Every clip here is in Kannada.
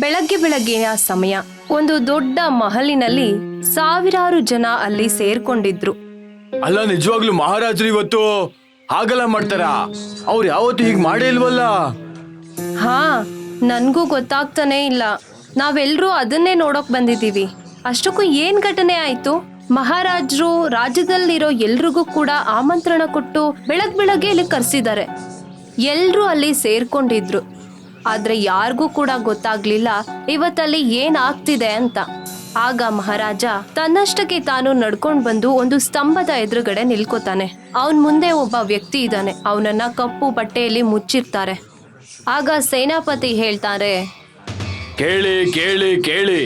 ಬೆಳಗ್ಗೆ ಬೆಳಗ್ಗೆಯ ಸಮಯ. ಒಂದು ದೊಡ್ಡ ಮಹಲಿನಲ್ಲಿ ಸಾವಿರಾರು ಜನ ಅಲ್ಲಿ ಸೇರ್ಕೊಂಡಿದ್ರು. ಅಲ್ಲ, ನಿಜವಾಗ್ಲೂ ಮಹಾರಾಜರು ಇವತ್ತು ಹಾಗೆಲ್ಲ ಮಾಡ್ತಾರಾ? ಅವ್ರು ಯಾವತ್ತೂ ಹೀಗ್ ಮಾಡೇ ಇಲ್ವಲ್ಲ. ಹಾ, ನನ್ಗೂ ಗೊತ್ತಾಗ್ತಾನೆ ಇಲ್ಲ. ನಾವೆಲ್ಲರೂ ಅದನ್ನೇ ನೋಡೋಕ್ ಬಂದಿದ್ದೀವಿ. ಅಷ್ಟಕ್ಕೂ ಏನ್ ಘಟನೆ ಆಯ್ತು? ಮಹಾರಾಜರು ರಾಜ್ಯದಲ್ಲಿರೋ ಎಲ್ರಿಗೂ ಕೂಡ ಆಮಂತ್ರಣ ಕೊಟ್ಟು ಬೆಳಗ್ಗೆ ಇಲ್ಲಿ ಕರ್ಸಿದ್ದಾರೆ. ಎಲ್ರೂ ಅಲ್ಲಿ ಸೇರ್ಕೊಂಡಿದ್ರು. ಆದ್ರೆ ಯಾರಿಗೂ ಕೂಡ ಗೊತ್ತಾಗ್ಲಿಲ್ಲ ಇವತ್ತಲ್ಲಿ ಏನ್ ಆಗ್ತಿದೆ ಅಂತ. ಆಗ ಮಹಾರಾಜ ತನ್ನಷ್ಟಕ್ಕೆ ತಾನು ನಡ್ಕೊಂಡ್ ಬಂದು ಒಂದು ಸ್ತಂಭದ ಎದುರುಗಡೆ ನಿಲ್ಕೋತಾನೆ. ಅವನ್ ಮುಂದೆ ಒಬ್ಬ ವ್ಯಕ್ತಿ ಇದ್ದಾನೆ. ಅವನನ್ನ ಕಪ್ಪು ಬಟ್ಟೆಯಲ್ಲಿ ಮುಚ್ಚಿರ್ತಾರೆ. ಆಗ ಸೇನಾಪತಿ ಹೇಳ್ತಾರೆ, ಕೇಳಿ ಕೇಳಿ ಕೇಳಿ,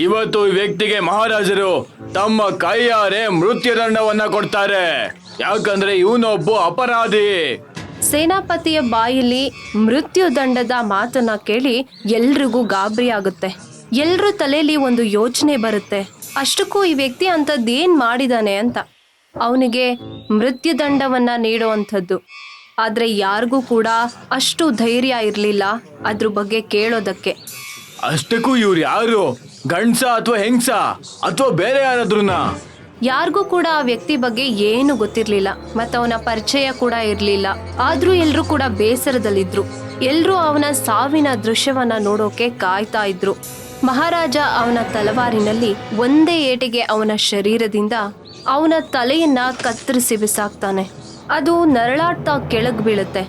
ಇವತ್ತು ಈ ವ್ಯಕ್ತಿಗೆ ಮಹಾರಾಜರು ತಮ್ಮ ಕೈಯಾರೆ ಮೃತ್ಯುದಂಡವನ್ನ ಕೊಡ್ತಾರೆ. ಯಾಕಂದ್ರೆ ಇವನೊಬ್ಬ ಅಪರಾಧಿ. ಸೇನಾಪತಿಯ ಬಾಯಲ್ಲಿ ಮೃತ್ಯುದಂಡದ ಮಾತನ್ನ ಕೇಳಿ ಎಲ್ರಿಗೂ ಗಾಬರಿ ಆಗುತ್ತೆ. ಎಲ್ರ ತಲೆಯಲ್ಲಿ ಒಂದು ಯೋಚನೆ ಬರುತ್ತೆ, ಅಷ್ಟಕ್ಕೂ ಈ ವ್ಯಕ್ತಿ ಅಂಥದ್ದೇನ್ ಮಾಡಿದಾನೆ ಅಂತ. ಅವನಿಗೆ ಮೃತ್ಯುದಂಡವನ್ನ ನೀಡುವಂಥದ್ದು. ಆದ್ರೆ ಯಾರಿಗೂ ಕೂಡ ಅಷ್ಟು ಧೈರ್ಯ ಇರಲಿಲ್ಲ ಅದ್ರ ಬಗ್ಗೆ ಕೇಳೋದಕ್ಕೆ. ಅಷ್ಟಕ್ಕೂ ಇವ್ರು ಯಾರು? ಗಂಡ್ಸ ಅಥವಾ ಹೆಂಗ್ಸ ಅಥವಾ ಬೇರೆ ಯಾರಾದ್ರೂನ? ಯಾರಿಗೂ ಕೂಡ ಆ ವ್ಯಕ್ತಿ ಬಗ್ಗೆ ಏನು ಗೊತ್ತಿರ್ಲಿಲ್ಲ, ಮತ್ತೆ ಅವನ ಪರಿಚಯ ಕೂಡ ಇರ್ಲಿಲ್ಲ. ಆದ್ರೂ ಎಲ್ರೂ ಕೂಡ ಬೇಸರದಲ್ಲಿದ್ರು. ಎಲ್ರೂ ಅವನ ಸಾವಿನ ದೃಶ್ಯವನ್ನ ನೋಡೋಕೆ ಕಾಯ್ತಾ ಇದ್ರು. ಮಹಾರಾಜ ಅವನ ತಲವಾರಿನಲ್ಲಿ ಒಂದೇ ಏಟಿಗೆ ಅವನ ಶರೀರದಿಂದ ಅವನ ತಲೆಯನ್ನ ಕತ್ತರಿಸಿ ಬಿಸಾಕ್ತಾನೆ. ಅದು ನರಳಾಡ್ತಾ ಕೆಳಗ್ ಬೀಳುತ್ತೆ.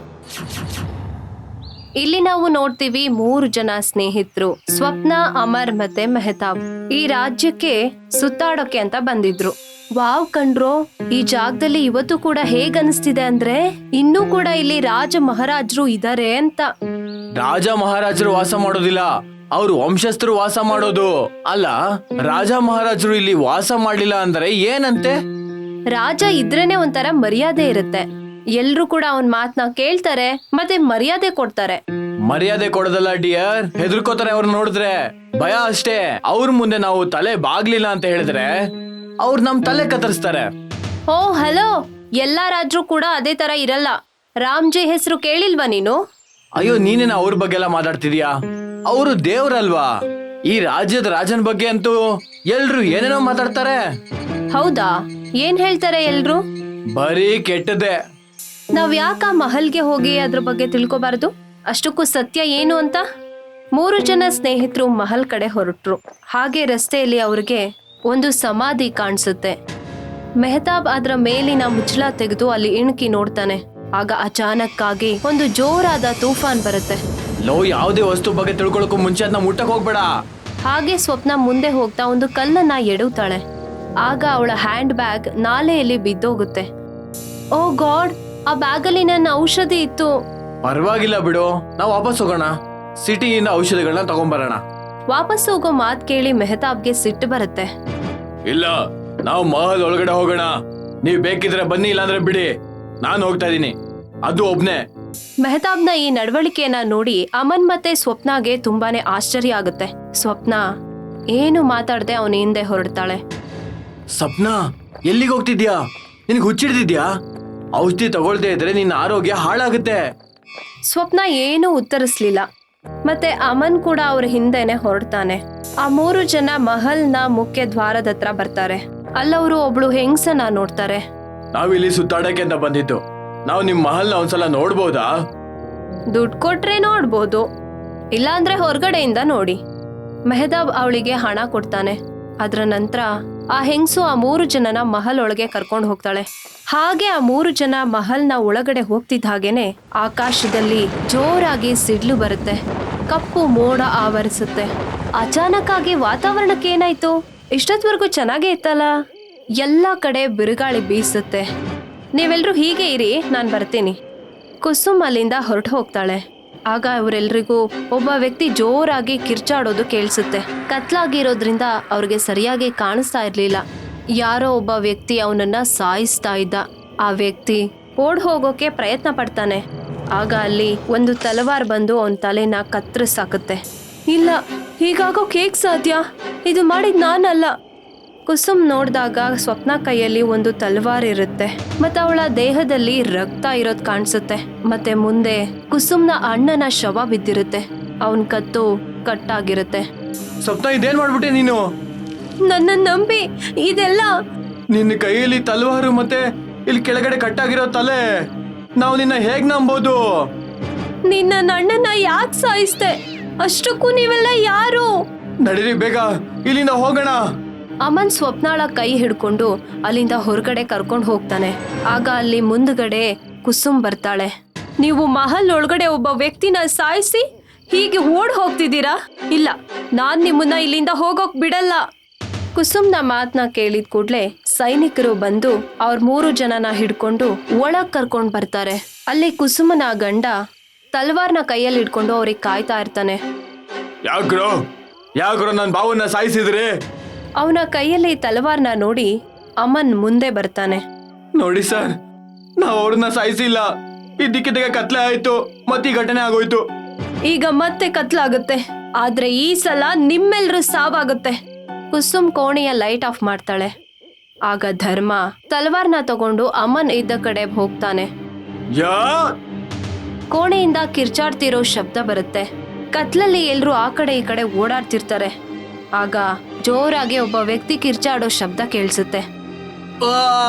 ಇಲ್ಲಿ ನಾವು ನೋಡ್ತೀವಿ 3 ಜನ ಸ್ನೇಹಿತರು, ಸ್ವಪ್ನ, ಅಮರ್ ಮತ್ತೆ ಮೆಹತಾಬ್, ಈ ರಾಜ್ಯಕ್ಕೆ ಸುತ್ತಾಡೋಕೆ ಅಂತ ಬಂದಿದ್ರು. ವಾವ್ ಕಣ್ರೋ, ಈ ಜಾಗದಲ್ಲಿ ಇವತ್ತು ಕೂಡ ಹೇಗ್ ಅನಿಸ್ತಿದೆ ಅಂದ್ರೆ ಇನ್ನೂ ಕೂಡ ಇಲ್ಲಿ ರಾಜ ಮಹಾರಾಜರು ಇದಾರೆ ಅಂತ. ರಾಜ ಮಹಾರಾಜರು ವಾಸ ಮಾಡೋದಿಲ್ಲ, ಅವ್ರು ವಂಶಸ್ಥರು ವಾಸ ಮಾಡೋದು. ಅಲ್ಲ, ರಾಜ ಮಹಾರಾಜರು ಇಲ್ಲಿ ವಾಸ ಮಾಡ್ಲಿಲ್ಲ ಅಂದ್ರೆ ಏನಂತೆ? ರಾಜ ಇದ್ರೇನೆ ಒಂಥರ ಮರ್ಯಾದೆ ಇರುತ್ತೆ. ಎಲ್ರು ಕೂಡ ಅವನ್ ಮಾತನ್ನ ಕೇಳ್ತಾರೆ ಮತ್ತೆ ಮರ್ಯಾದೆ ಕೊಡ್ತಾರೆ. ಮರ್ಯಾದೆ ಕೊಡೋದಲ್ಲ ಡಿಯರ್, ಹೆದರ್ಕೋತಾರೆ ಅವ್ರು ನೋಡಿದ್ರೆ. ಭಯ ಅಷ್ಟೇ. ಅವ್ರ ಮುಂದೆ ನಾವು ತಲೆ ಬಾಗ್ಲಿಲ್ಲ ಅಂತ ಹೇಳಿದ್ರೆ ಅವ್ರು ನಮ್ ತಲೆ ಕತ್ತರಿಸ್ತಾರೆ. ಓ ಹಲೋ, ಎಲ್ಲಾ ರಾಜರು ಕೂಡ ಅದೇ ತರ ಇರಲ್ಲ. ರಾಮ್ಜಿ ಹೆಸರು ಕೇಳಿಲ್ವಾ ನೀನು? ಅಯ್ಯೋ, ನೀನೇನ ಅವ್ರ ಬಗ್ಗೆ ಎಲ್ಲ ಮಾತಾಡ್ತಿದ್ಯಾ? ಅವರು ದೇವ್ರಲ್ವಾ? ಈ ರಾಜ್ಯದ ರಾಜನ ಬಗ್ಗೆ ಅಂತೂ ಎಲ್ರು ಏನೇನೋ ಮಾತಾಡ್ತಾರೆ. ಹೌದಾ? ಏನ್ ಹೇಳ್ತಾರೆ ಎಲ್ರು? ಬರೀ ಕೆಟ್ಟದೆ. ನಾವ್ ಯಾಕ ಮಹಲ್ಗೆ ಹೋಗಿ ಅದ್ರ ಬಗ್ಗೆ ತಿಳ್ಕೊಬಾರದು? ಅಷ್ಟಕ್ಕೂ ಸತ್ಯ ಏನು ಅಂತ. 3 ಜನ ಸ್ನೇಹಿತರು ಮಹಲ್ ಕಡೆ ಹೊರಟ್ರು. ಹಾಗೆ ರಸ್ತೆಯಲ್ಲಿ ಅವ್ರಿಗೆ ಒಂದು ಸಮಾಧಿ ಕಾಣಿಸುತ್ತೆ. ಮೆಹತಾಬ್ ಅದ್ರ ಮೇಲಿನ ಮುಚ್ಚಳ ತೆಗೆದು ಅಲ್ಲಿ ಇಣುಕಿ ನೋಡ್ತಾನೆ. ಆಗ ಅಚಾನಕ್ಕಾಗಿ ಒಂದು ಜೋರಾದ ತೂಫಾನ್ ಬರುತ್ತೆ. ಯಾವುದೇ ವಸ್ತು ಬಗ್ಗೆ ತಿಳ್ಕೊಳಕ್ಕೂ ಮುಂಚೆ ಅದನ್ನ ಮುಟ್ಟಕ್ ಹೋಗ್ಬೇಡ. ಹಾಗೆ ಸ್ವಪ್ನ ಮುಂದೆ ಹೋಗ್ತಾ ಒಂದು ಕಲ್ಲನ್ನ ಎಡವ್ತಾಳೆ. ಆಗ ಅವಳ ಹ್ಯಾಂಡ್ ಬ್ಯಾಗ್ ನಾಲೆಯಲ್ಲಿ ಬಿದ್ದೋಗುತ್ತೆ. ಓ ಗಾಡ್, ಆ ಬ್ಯಾಗಲ್ಲಿ ನನ್ನ ಔಷಧಿ ಇತ್ತು. ಪರವಾಗಿಲ್ಲ ಬಿಡು, ನಾವು ವಾಪಸ್ ಹೋಗೋಣ. ಸಿಟಿಯಿಂದ ಔಷಧಿಗಳನ್ನ ತಗೊಂಡ್ಬರೋಣ. ವಾಪಸ್ ಹೋಗೋ ಮಾತ್ ಕೇಳಿ ಮೆಹತಾಬ್ಗೆ ಸಿಟ್ಟು ಬರುತ್ತೆ. ಇಲ್ಲ, ನಾವು ಮಹಲ್ ಒಳಗಡೆ ಹೋಗೋಣ. ನೀವ್ ಬೇಕಿದ್ರೆ ಬನ್ನಿ, ಇಲ್ಲಾಂದ್ರೆ ಬಿಡಿ. ನಾನು ಹೋಗ್ತಾ ಇದೀನಿ, ಅದು ಒಬ್ನೇ. ಮೆಹತಾಬ್ನ ಈ ನಡವಳಿಕೆಯನ್ನ ನೋಡಿ ಅಮನ್ ಮತ್ತೆ ಸ್ವಪ್ನಾಗೆ ತುಂಬಾನೇ ಆಶ್ಚರ್ಯ ಆಗುತ್ತೆ. ಸ್ವಪ್ನ ಏನು ಮಾತಾಡದೆ ಅವನ ಹಿಂದೆ ಹೊರಡ್ತಾಳೆ. ಸ್ವಪ್ನ, ಎಲ್ಲಿಗೆ ಹೋಗ್ತಿದ್ಯಾ? ನಿನ್ಗೆ ಹುಚ್ಚಿಡ್ದಿದ್ಯಾ? ಔಷಧಿ ತಗೊಳ್ದೇ ಇದ್ರೆ ನಿನ್ನ ಆರೋಗ್ಯ ಹಾಳಾಗುತ್ತೆ. ಸ್ವಪ್ನ ಏನೂ ಉತ್ತರಿಸ್ಲಿಲ್ಲ. ಮತ್ತೆ ಅಮನ್ ಕೂಡ ಅವ್ರ ಹಿಂದೆನೆ ಹೊರಡ್ತಾನೆ. ಆ 3 ಜನ ಮಹಲ್ನ ಮುಖ್ಯ ದ್ವಾರದ ಹತ್ರ ಬರ್ತಾರೆ. ಅಲ್ಲವರು ಒಬ್ಳು ಹೆಂಗ್ಸನ್ನ ನೋಡ್ತಾರೆ. ನಾವಿಲ್ಲಿ ಸುತ್ತಾಡಕ್ಕೆ ಅಂತ ಬಂದಿದ್ದು. ನಾವು ನಿಮ್ ಮಹಲ್ನ ಒಂದ್ಸಲ ನೋಡ್ಬೋದಾ? ದುಡ್ಡು ಕೊಟ್ರೆ ನೋಡ್ಬೋದು, ಇಲ್ಲಾಂದ್ರೆ ಹೊರಗಡೆಯಿಂದ ನೋಡಿ. ಮೆಹತಾಬ್ ಅವಳಿಗೆ ಹಣ ಕೊಡ್ತಾನೆ. ಅದ್ರ ನಂತರ ಆ ಹೆಂಗ್ಸು ಆ 3 ಜನನ ಮಹಲ್ ಒಳಗೆ ಕರ್ಕೊಂಡು ಹೋಗ್ತಾಳೆ. ಹಾಗೆ ಆ 3 ಜನ ಮಹಲ್ನ ಒಳಗಡೆ ಹೋಗ್ತಿದ್ದ ಹಾಗೇನೆ ಆಕಾಶದಲ್ಲಿ ಜೋರಾಗಿ ಸಿಡ್ಲು ಬರುತ್ತೆ. ಕಪ್ಪು ಮೋಡ ಆವರಿಸುತ್ತೆ. ಅಚಾನಕ್ ಆಗಿ ವಾತಾವರಣಕ್ಕೆ ಏನಾಯ್ತು? ಇಷ್ಟೊತ್ವರೆಗೂ ಚೆನ್ನಾಗೇ ಇತ್ತಲ್ಲ. ಎಲ್ಲ ಕಡೆ ಬಿರುಗಾಳಿ ಬೀಸುತ್ತೆ. ನೀವೆಲ್ರೂ ಹೀಗೆ ಇರಿ, ನಾನು ಬರ್ತೀನಿ. ಕುಸುಮ್ ಅಲ್ಲಿಂದ ಹೊರಟು ಹೋಗ್ತಾಳೆ. ಆಗ ಇವರೆಲ್ರಿಗೂ ಒಬ್ಬ ವ್ಯಕ್ತಿ ಜೋರಾಗಿ ಕಿರ್ಚಾಡೋದು ಕೇಳಿಸುತ್ತೆ. ಕತ್ಲಾಗಿರೋದ್ರಿಂದ ಅವ್ರಿಗೆ ಸರಿಯಾಗಿ ಕಾಣಿಸ್ತಾ ಇರ್ಲಿಲ್ಲ. ಯಾರೋ ಒಬ್ಬ ವ್ಯಕ್ತಿ ಅವನನ್ನ ಸಾಯಿಸ್ತಾ ಇದ್ದ. ಆ ವ್ಯಕ್ತಿ ಓಡ್ ಹೋಗೋಕೆ ಪ್ರಯತ್ನ ಪಡ್ತಾನೆ. ಆಗ ಅಲ್ಲಿ ಒಂದು ತಲವಾರ್ ಬಂದು ಅವನ ತಲೆನ ಕತ್ತರಿಸಾಕುತ್ತೆ. ಇಲ್ಲ, ಹೀಗಾಗೋಕೆ ಹೇಗ್ ಸಾಧ್ಯ? ಇದು ಮಾಡಿದ್ ನಾನಲ್ಲ. ಕುಸುಮ್ ನೋಡಿದಾಗ ಸ್ವಪ್ನ ಕೈಯಲ್ಲಿ ಒಂದು ತಲವಾರ್ ಇರುತ್ತೆ. ಮತ್ತೆ ಅವಳ ದೇಹದಲ್ಲಿ ರಕ್ತ ಇರೋದ್ ಕಾಣಿಸುತ್ತೆ. ಮತ್ತೆ ಮುಂದೆ ಕುಸುಮ್ನ ಅಣ್ಣನ ಶವ ಬಿದ್ದಿರುತ್ತೆ. ಅವನ್ ಕತ್ತು ಕಟ್ಟಾಗಿರುತ್ತೆ. ಸ್ವಪ್ನ ಇದೇನ್ ಮಾಡ್ಬಿಟ್ಟೆ ನೀನು? ನನ್ನ ನಂಬಿ ಇದೆಲ್ಲ. ನಿನ್ನ ಕೈಯಲ್ಲಿ ತಲವಾರು ಮತ್ತೆ ಇಲ್ಲಿ ಕೆಳಗಡೆ ಕಟ್ಟಾಗಿರೋ ತಲೆ, ನಾವು ನಿನ್ನ ಹೇಗ್ ನಂಬೋದು? ನಿನ್ನ ಅಣ್ಣನ ಯಾಕೆ ಸಾಯಿಸ್ದೆ? ಅಷ್ಟಕ್ಕೂ ನೀವೆಲ್ಲ ಯಾರು? ನಡೀರಿ ಬೇಗ ಇಲ್ಲಿಂದ ಹೋಗೋಣ. ಅಮನ್ ಸ್ವಪ್ನಾಳ ಕೈ ಹಿಡ್ಕೊಂಡು ಅಲ್ಲಿಂದ ಹೊರಗಡೆ ಕರ್ಕೊಂಡು ಹೋಗ್ತಾನೆ. ಆಗ ಅಲ್ಲಿ ಮುಂದ್ಗಡೆ ಕುಸುಮ್ ಬರ್ತಾಳೆ. ನೀವು ಮಹಲ್ ಒಳಗಡೆ ಒಬ್ಬ ವ್ಯಕ್ತಿನ ಸಾಯಿಸಿ ಹೀಗೆ ಓಡ್ ಹೋಗ್ತಿದ್ದೀರಾ? ಇಲ್ಲ, ನಾನ್ ನಿಮ್ಮನ್ನ ಇಲ್ಲಿಂದ ಹೋಗೋಕ್ ಬಿಡಲ್ಲ. ಕುಸುಮ್ನ ಮಾತನ್ನ ಕೇಳಿದ ಕೂಡ್ಲೆ ಸೈನಿಕರು ಬಂದು ಅವ್ರ 3 ಜನನ ಹಿಡ್ಕೊಂಡು ಒಳಗ್ ಕರ್ಕೊಂಡ್ ಬರ್ತಾರೆ. ಅಲ್ಲಿ ಕುಸುಮನ ಗಂಡ ತಲ್ವಾರ್ನ ಕೈಯಲ್ಲಿ ಹಿಡ್ಕೊಂಡು ಅವ್ರಿಗೆ ಕಾಯ್ತಾ ಇರ್ತಾನೆ. ಯಾಕ್ರೋ ನನ್ನ ಬಾವನ್ನ ಸಾಯಿಸಿದ್ರಿ? ಅವನ ಕೈಯಲ್ಲಿ ತಲವಾರ್ನ ನೋಡಿ ಅಮನ್ ಮುಂದೆ ಬರ್ತಾನೆ. ನೋಡಿ ಸರ್, ನಾವು ಅವ್ರನ್ನ ಸಾಯಿಸಿಲ್ಲ. ಇದ್ದಕ್ಕಿದ್ದಾಗ ಕತ್ಲೆ ಆಯ್ತು, ಮತ್ತೆ ಈ ಘಟನೆ ಆಗೋಯ್ತು. ಈಗ ಮತ್ತೆ ಕತ್ಲಾಗುತ್ತೆ, ಆದ್ರೆ ಈ ಸಲ ನಿಮ್ಮೆಲ್ರೂ ಸಾವಾಗುತ್ತೆ. ಕುಸುಮ್ ಕೋಣೆಯ ಲೈಟ್ ಆಫ್ ಮಾಡ್ತಾಳೆ. ಆಗ ಧರ್ಮ ತಲವಾರ್ನ ತಗೊಂಡು ಅಮನ್ ಇದ್ದ ಕಡೆ ಹೋಗ್ತಾನೆ. ಕೋಣೆಯಿಂದ ಕಿರ್ಚಾಡ್ತಿರೋ ಶಬ್ದ ಬರುತ್ತೆ. ಕತ್ಲಲ್ಲಿ ಎಲ್ರೂ ಆ ಕಡೆ ಈ ಕಡೆ ಓಡಾಡ್ತಿರ್ತಾರೆ. ಆಗ ಜೋರಾಗಿ ಒಬ್ಬ ವ್ಯಕ್ತಿ ಕಿರ್ಚಾಡೋ ಶಬ್ದ ಕೇಳಿಸುತ್ತೆ.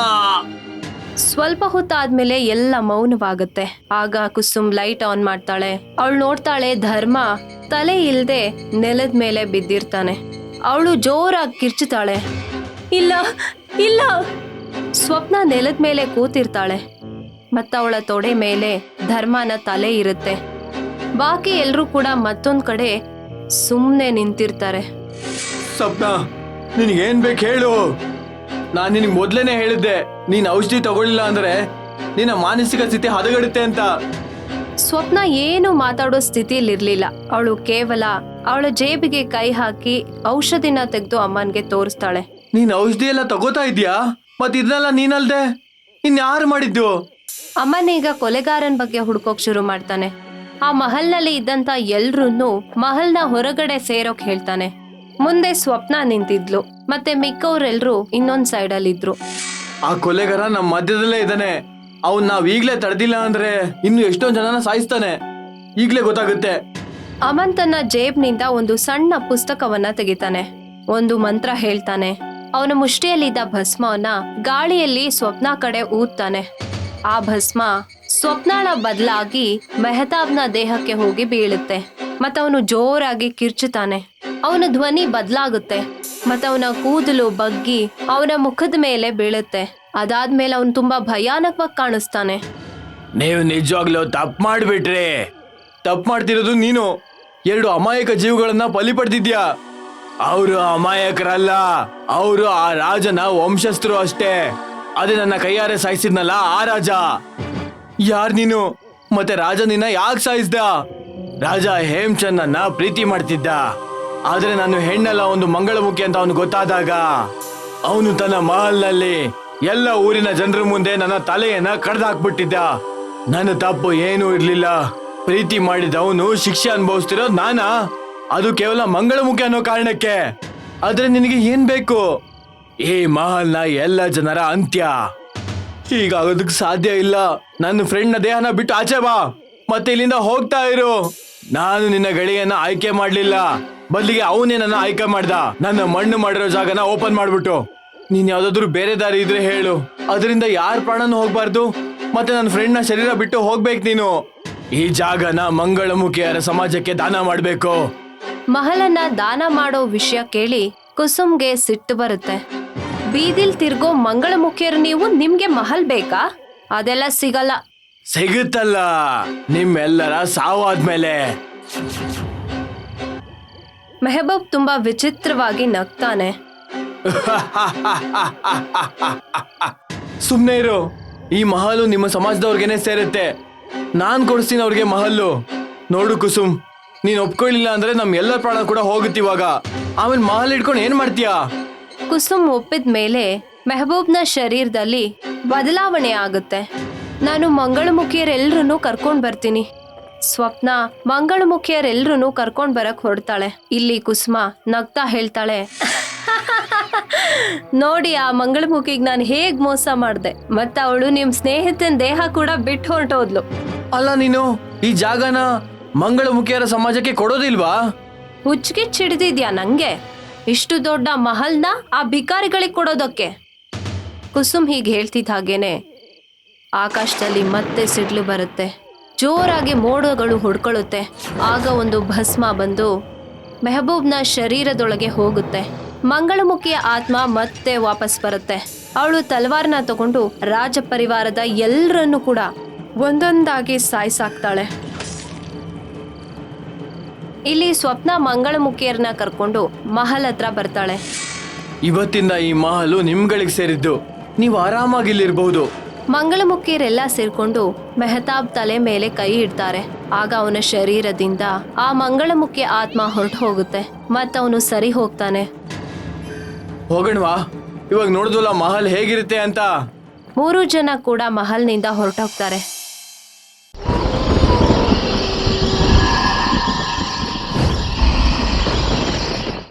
ಸ್ವಲ್ಪ ಹೊತ್ತಾದ್ಮೇಲೆ ಎಲ್ಲ ಮೌನವಾಗುತ್ತೆ. ಆಗ ಕುಸುಮ್ ಲೈಟ್ ಆನ್ ಮಾಡ್ತಾಳೆ. ಅವಳು ನೋಡ್ತಾಳೆ, ಧರ್ಮ ತಲೆ ಇಲ್ದೆ ನೆಲದ ಮೇಲೆ ಬಿದ್ದಿರ್ತಾನೆ. ಅವಳು ಜೋರಾಗಿ ಕಿರ್ಚುತ್ತಾಳೆ, ಇಲ್ಲ ಇಲ್ಲ. ಸ್ವಪ್ನ ನೆಲದ ಮೇಲೆ ಕೂತಿರ್ತಾಳೆ. ಮತ್ತವಳ ತೊಡೆ ಮೇಲೆ ಧರ್ಮನ ತಲೆ ಇರುತ್ತೆ. ಬಾಕಿ ಎಲ್ರೂ ಕೂಡ ಮತ್ತೊಂದ್ ಕಡೆ ಸುಮ್ನೆ ನಿಂತಿರ್ತಾರೆ. ಸ್ವಪ್ನ, ನಿನಗೇನ್ ಬೇಕು ಹೇಳು. ನಾನ್ ನಿನಗೆ ಮೊದ್ಲೇನೆ ಹೇಳಿದ್ದೆ, ನೀನ್ ಔಷಧಿ ತಗೊಳ್ಳಿಲ್ಲ ಅಂದ್ರೆ ನಿನ್ನ ಮಾನಸಿಕ ಸ್ಥಿತಿ ಹದಗೆಡುತ್ತೆ ಅಂತ. ಸ್ವಪ್ನ ಏನು ಮಾತಾಡೋ ಸ್ಥಿತಿಲಿರ್ಲಿಲ್ಲ. ಅವಳು ಕೇವಲ ಅವಳ ಜೇಬಿಗೆ ಕೈ ಹಾಕಿ ಔಷಧಿನ ತೆಗೆದು ಅಮ್ಮನ್ಗೆ ತೋರಿಸ್ತಾಳೆ. ನೀನ್ ಔಷಧಿ ಎಲ್ಲ ತಗೋತಾ ಇದ್ಯಾ? ಮತ್ ಇದನ್ನೆಲ್ಲ ನೀನಲ್ದೆ ಇನ್ಯಾರು ಮಾಡಿದ್ದು? ಅಮ್ಮನ್ ಈಗ ಕೊಲೆಗಾರನ್ ಬಗ್ಗೆ ಹುಡ್ಕೋಕ್ ಶುರು ಮಾಡ್ತಾನೆ. ಆ ಮಹಲ್ನಲ್ಲಿ ಇದ್ದಂತ ಎಲ್ರನ್ನೂ ಮಹಲ್ನ ಹೊರಗಡೆ ಸೇರೋಕ್ ಹೇಳ್ತಾನೆ. ಮುಂದೆ ಸ್ವಪ್ನ ನಿಂತಿದ್ಲು, ಮತ್ತೆ ಮಿಕ್ಕವ್ರೆಲ್ರು ಇನ್ನೊಂದ್ ಸೈಡ್ ಅಲ್ಲಿ ಇದ್ರು. ಆ ಕೊಲೆಗಾರ ನಮ್ಮ ಮಧ್ಯದಲ್ಲೇ ಇದ್ದಾನೆ. ಅವ್ನ್ ನಾವ್ ಈಗ್ಲೇ ತಡೆದಿಲ್ಲ ಅಂದ್ರೆ ಇನ್ನು ಎಷ್ಟೊಂದ್ ಜನನ ಸಾಯಿಸ್ತಾನೆ. ಈಗ್ಲೇ ಗೊತ್ತಾಗುತ್ತೆ. ಅಮನ್ ತನ್ನ ಜೇಬ್ನಿಂದ ಒಂದು ಸಣ್ಣ ಪುಸ್ತಕವನ್ನ ತೆಗಿತಾನೆ. ಒಂದು ಮಂತ್ರ ಹೇಳ್ತಾನೆ. ಅವನ ಮುಷ್ಟಿಯಲ್ಲಿದ್ದ ಭಸ್ಮವನ್ನ ಗಾಳಿಯಲ್ಲಿ ಸ್ವಪ್ನ ಕಡೆ ಊದ್ತಾನೆ. ಆ ಭಸ್ಮ ಸ್ವಪ್ನಾಳ ಬದಲಾಗಿ ಮೆಹತಾಬ್ನ ದೇಹಕ್ಕೆ ಹೋಗಿ ಬೀಳುತ್ತೆ. ಮತ್ತವನು ಜೋರಾಗಿ ಕಿರ್ಚುತ್ತಾನೆ. ಅವನ ಧ್ವನಿ ಬದಲಾಗುತ್ತೆ. ಮತ್ತವನ ಕೂದಲು ಬಗ್ಗಿ ಅವನ ಮುಖದ ಮೇಲೆ ಬೀಳುತ್ತೆ. ಅದಾದ್ಮೇಲೆ ಅವನು ತುಂಬಾ ಭಯಾನಕವಾಗಿ ಕಾಣಿಸ್ತಾನೆ. ನೀವು ನಿಜವಾಗ್ಲೂ ತಪ್ಪು ಮಾಡ್ಬಿಟ್ರಿ. ತಪ್ಪು ಮಾಡ್ತಿರೋದು ನೀನು. 2 ಅಮಾಯಕ ಜೀವಗಳನ್ನ ಬಲಿ ಪಡೆದಿದ್ಯಾ. ಅವರು ಅಮಾಯಕರಲ್ಲ, ಅವರು ಆ ರಾಜನ ವಂಶಸ್ಥರು ಅಷ್ಟೇ. ಅದೇ ನನ್ನ ಕೈಯಾರೆ ಸಾಯಿಸಿದ್ನಲ್ಲ ಆ ರಾಜ. ಯಾರ್ ನೀನು? ಮತ್ತೆ ರಾಜ ನಿನ್ನ ಯಾಕೆ ಸಾಯಿಸ್ದ? ರಾಜ ಹೇಮಚಂದನ್ನ ಪ್ರೀತಿ ಮಾಡ್ತಿದ್ದ. ಆದ್ರೆ ನಾನು ಹೆಣ್ಣಲ್ಲ, ಒಂದು ಮಂಗಳಮುಖಿ ಅಂತ ಅವನು ಗೊತ್ತಾದಾಗ ಅವನು ತನ್ನ ಮಹಲ್ನಲ್ಲಿ ಎಲ್ಲ ಊರಿನ ಜನರ ಮುಂದೆ ನನ್ನ ತಲೆಯನ್ನ ಕಡ್ದಾಕ್ಬಿಟ್ಟಿದ್ದ. ನನ್ನ ತಪ್ಪು ಏನೂ ಇರ್ಲಿಲ್ಲ. ಪ್ರೀತಿ ಮಾಡಿದ ಅವನು ಶಿಕ್ಷೆ ಅನುಭವಿಸ್ತಿರೋದು ನಾನಾ? ಅದು ಕೇವಲ ಮಂಗಳಮುಖಿ ಅನ್ನೋ ಕಾರಣಕ್ಕೆ. ಆದ್ರೆ ನಿನಗೆ ಏನ್ ಬೇಕು? ಈ ಮಹಲ್ನ ಎಲ್ಲ ಜನರ ಅಂತ್ಯ. ಹೀಗಾಗೋದಕ್ಕೆ ಸಾಧ್ಯ ಇಲ್ಲ. ನನ್ನ ಫ್ರೆಂಡ್ನ ದೇಹನ ಬಿಟ್ಟು ಆಚೆ ಬಾ, ಮತ್ತೆ ಇಲ್ಲಿಂದ ಹೋಗ್ತಾ ಇರು. ನಾನು ನಿನ್ನ ಗೆಳೆಯನ್ನ ಆಯ್ಕೆ ಮಾಡ್ಲಿಲ್ಲ, ಬದಲಿಗೆ ಅವನೇ ನನ್ನ ಆಯ್ಕೆ ಮಾಡ್ದ. ನನ್ನ ಮಣ್ಣು ಮಾಡಿರೋ ಜಾಗನ ಓಪನ್ ಮಾಡ್ಬಿಟ್ಟು. ನೀನ್ ಯಾವ್ದಾದ್ರು ಬೇರೆ ದಾರಿ ಇದ್ರೆ ಹೇಳು. ಅದರಿಂದ ಯಾರ ಪ್ರಾಣನೂ ಹೋಗ್ಬಾರ್ದು, ಮತ್ತೆ ನನ್ನ ಫ್ರೆಂಡ್ನ ಶರೀರ ಬಿಟ್ಟು ಹೋಗ್ಬೇಕು ನೀನು. ಈ ಜಾಗನ ಮಂಗಳಮುಖಿಯರ ಸಮಾಜಕ್ಕೆ ದಾನ ಮಾಡ್ಬೇಕು. ಮಹಲನ್ನ ದಾನ ಮಾಡೋ ವಿಷಯ ಕೇಳಿ ಕುಸುಮ್ಗೆ ಸಿಟ್ಟು ಬರುತ್ತೆ. ಬೀದಿಲ್ ತಿರ್ಗೋ ಮಂಗಳಮುಖಿಯರು ನೀವು, ನಿಮ್ಗೆ ಮಹಲ್ ಬೇಕಾ? ಅದೆಲ್ಲ ಸಿಗಲ್ಲ. ಸಿಗುತ್ತಲ್ಲ ನಿಮ್ಮೆಲ್ಲರ ಸಾವಾದ್ಮೇಲೆ. ಮೆಹಬೂಬ್ ತುಂಬಾ ವಿಚಿತ್ರವಾಗಿ ನಗ್ತಾನೆ. ಸುಮ್ನೆ ಇರು. ಈ ಮಹಲು ನಿಮ್ಮ ಸಮಾಜದವ್ರಿಗೇನೆ ಸೇರುತ್ತೆ. ನಾನ್ ಕೊಡಿಸ್ತೀನಿ ಅವ್ರಿಗೆ ಮಹಲ್ಲು. ನೋಡು ಕುಸುಮ್, ನೀನ್ ಒಪ್ಕೊಳ್ಳಿಲ್ಲ ಅಂದ್ರೆ ನಮ್ ಎಲ್ಲ ಪ್ರಾಣ ಕೂಡ ಹೋಗುತ್ತೆ ಇವಾಗ. ಆಮೇಲೆ ಮಹಲ್ ಇಟ್ಕೊಂಡು ಏನ್ ಮಾಡ್ತೀಯಾ? ಕುಸುಮ್ ಒಪ್ಪಿದ ಮೇಲೆ ಮೆಹಬೂಬ್ನ ಶರೀರದಲ್ಲಿ ಬದಲಾವಣೆ ಆಗುತ್ತೆ. ನಾನು ಮಂಗಳಮುಖಿಯರೆಲ್ರೂ ಕರ್ಕೊಂಡ್ ಬರ್ತೀನಿ. ಸ್ವಪ್ನ ಮಂಗಳಮುಖಿಯರೆಲ್ರೂ ಕರ್ಕೊಂಡ್ ಬರಕ್ ಹೊರಡ್ತಾಳೆ. ಇಲ್ಲಿ ಕುಸುಮ ನಗ್ತಾ ಹೇಳ್ತಾಳೆ, ನೋಡಿ ಆ ಮಂಗಳಮುಖಿಗೆ ನಾನು ಹೇಗ್ ಮೋಸ ಮಾಡ್ದೆ. ಮತ್ತ ಅವಳು ನಿಮ್ ಸ್ನೇಹಿತನ ದೇಹ ಕೂಡ ಬಿಟ್ಟು ಹೊರಟೋದ್ಲು. ಅಲ್ಲ, ನೀನು ಈ ಜಾಗನ ಮಂಗಳಮುಖಿಯರ ಸಮಾಜಕ್ಕೆ ಕೊಡೋದಿಲ್ವಾ? ಹುಚ್ಚಿಡ್ದಿದ್ಯಾ ನಂಗೆ? ಇಷ್ಟು ದೊಡ್ಡ ಮಹಲ್ನ ಆ ಭಿಕಾರಿಗಳಿಗೆ ಕೊಡೋದಕ್ಕೆ? ಕುಸುಮ್ ಹೀಗೆ ಹೇಳ್ತಿದ್ದ ಹಾಗೇನೆ ಆಕಾಶದಲ್ಲಿ ಮತ್ತೆ ಸಿಡ್ಲು ಬರುತ್ತೆ. ಜೋರಾಗಿ ಮೋಡಗಳು ಹೊಡ್ಕೊಳ್ಳುತ್ತೆ. ಆಗ ಒಂದು ಭಸ್ಮ ಬಂದು ಮೆಹಬೂಬ್ನ ಶರೀರದೊಳಗೆ ಹೋಗುತ್ತೆ. ಮಂಗಳಮುಖಿಯ ಆತ್ಮ ಮತ್ತೆ ವಾಪಸ್ ಬರುತ್ತೆ. ಅವಳು ತಲವಾರ್ನ ತಗೊಂಡು ರಾಜ ಪರಿವಾರದ ಎಲ್ಲರನ್ನೂ ಕೂಡ ಒಂದೊಂದಾಗಿ ಸಾಯಿಸಾಕ್ತಾಳೆ. ಇಲ್ಲಿ ಸ್ವಪ್ನ ಮಂಗಳಮುಖಿಯರನ್ನ ಕರ್ಕೊಂಡು ಮಹಲ್ ಹತ್ರ ಬರ್ತಾಳೆ. ಇವತ್ತಿಂದ ಈ ಮಹಲು ನಿಮ್ಗಳಿಗೆ ಸೇರಿದ್ದು, ನೀವು ಆರಾಮಾಗಿ ಇಲ್ಲಿರ್ಬಹುದು. ಮಂಗಳಮುಖಿಯರೆಲ್ಲ ಸೇರ್ಕೊಂಡು ಮೆಹತಾಬ್ ತಲೆ ಮೇಲೆ ಕೈ ಇಡ್ತಾರೆ. ಆಗ ಅವನ ಶರೀರದಿಂದ ಆ ಮಂಗಳಮುಖಿ ಆತ್ಮ ಹೊರಟು ಹೋಗುತ್ತೆ ಮತ್ತವನು ಸರಿ ಹೋಗ್ತಾನೆ. ಹೋಗಣ್ವಾ, ಇವಾಗ ನೋಡಿದ್ವಲ್ಲ ಮಹಲ್ ಹೇಗಿರುತ್ತೆ ಅಂತ. 3 ಜನ ಕೂಡ ಮಹಲ್ನಿಂದ ಹೊರಟೋಗ್ತಾರೆ.